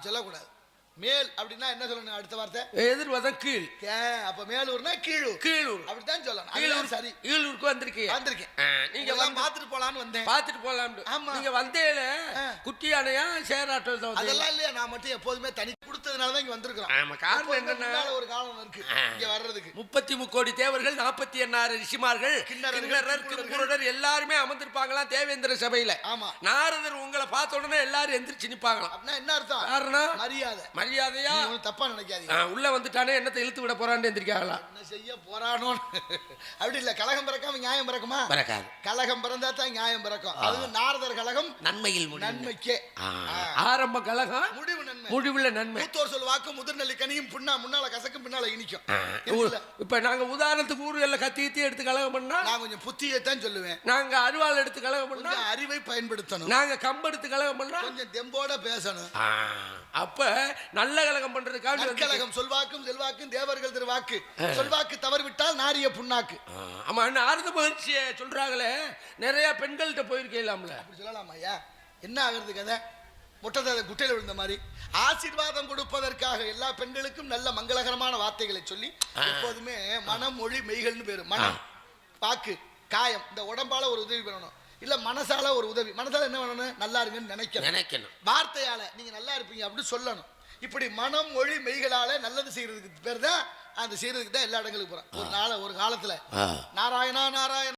சொல்லக்கூடாது. மேல் அப்படின்னா என்ன சொல்லணும்? அடுத்த வார்த்தை எதிர்வதம் கீழ். அப்ப மேலூர்னா கீழூர். கீழூர் அப்படித்தான் சொல்லணும். கீழூர். சரி, கீழூருக்கு வந்திருக்கீங்க. வந்திருக்கேன். நீங்க எல்லாம் பாத்துட்டு போலான்னு வந்தேன். பாத்துட்டு போலாம். ஆமா. நீங்க வந்தேல குட்டி யானையா சேராட்டம்? அதெல்லாம் இல்லையா, நான் மட்டும் எப்போதுமே தனி கொடுத்ததுனாலதான் இங்க வந்திருக்கிறோம். ஆமா, காரணம் என்னன்னா ஒரு காலம் இருக்கு இங்க வர்றதுக்கு. 33 கோடி தேவர்கள், 48 ரிஷிமார்கள், கிண்ணறர், கிம்புருடர் எல்லாருமே அமர்ந்திருப்பாங்களாம் தேவேந்திர சபையில. ஆமா. நாரதர் உங்களை பார்த்த உடனே எல்லாரும் எந்திரிச்சு நிப்பாங்களாம். அப்படின்னா என்ன அர்த்தம்? காரணம் மரியாதை. மரியாதையா? தப்பா நினைக்காதீங்க. உள்ள வந்துட்டானே என்னத்தை இழுத்து விட போறான்னு எந்திரிக்காங்களா? என்ன செய்ய போறானோ அப்படி இல்ல. கலகம் பிறக்காம நியாயம் பிறக்குமா? பிறக்காது. கலகம் பிறந்தா தான் நியாயம் பிறக்கும். அது நாரதர் கலகம் நன்மையில் நன்மைக்கே. ஆரம்ப கலகம் முடிவு நன்மை, முடிவுல நன்மை. மூத்தோர் சொல்வாக்கு முதிர்நெல்லி கனியும் முன்னால கசக்கும் பின்னால இனிக்கும். இப்ப நாங்க உதாரணத்துக்கு ஊர்ல கத்தி எடுத்து கலகம் பண்ணா நான் கொஞ்சம் புத்தியத்தான் சொல்லுவேன். நாங்க அருவாள் எடுத்து கலகம் பண்ணா அறிவை பயன்படுத்தணும். நாங்க கம்பு எடுத்து கலகம் பண்ணா கொஞ்சம் தெம்போட பேசணும். அப்ப நல்ல கலகம் பண்றதுக்காக கலகம் சொல்வாக்கும் செல்வாக்கும் தேவர்கள் திருவாக்கு. சொல்வாக்கு தவறு விட்டால் நாரிய புண்ணாக்கு. ஆமா, நாரத மகிழ்ச்சிய சொல்றாங்களே, நிறைய பெண்கள்கிட்ட போயிருக்கலாம்ல. அப்படி சொல்லலாம் ஐயா. என்ன ஆகுறது கதை? முட்டை குட்டையில் விழுந்த மாதிரி ஆசீர்வாதம் கொடுப்பதற்காக எல்லா பெண்களுக்கும் நல்ல மங்களகரமான வார்த்தைகளை சொல்லி எப்போதுமே மனம் மொழி மெய்கள்னு பேரு. மனம், வாக்கு, காயம், இந்த உடம்பால ஒரு உதவி பண்ணணும். இல்ல மனசால ஒரு உதவி. மனசால என்ன பண்ணணும்? நல்லா இருங்கன்னு நினைக்கணும். வார்த்தையால நீங்க நல்லா இருப்பீங்க அப்படின்னு சொல்லணும். இப்படி மனம் மொழி மெய்களால நல்லது செய்யறதுக்கு பேர் தான், அந்த செய்யறதுக்கு தான் எல்லா இடங்களுக்கு போறோம். ஒரு காலத்துல நாராயணா நாராயண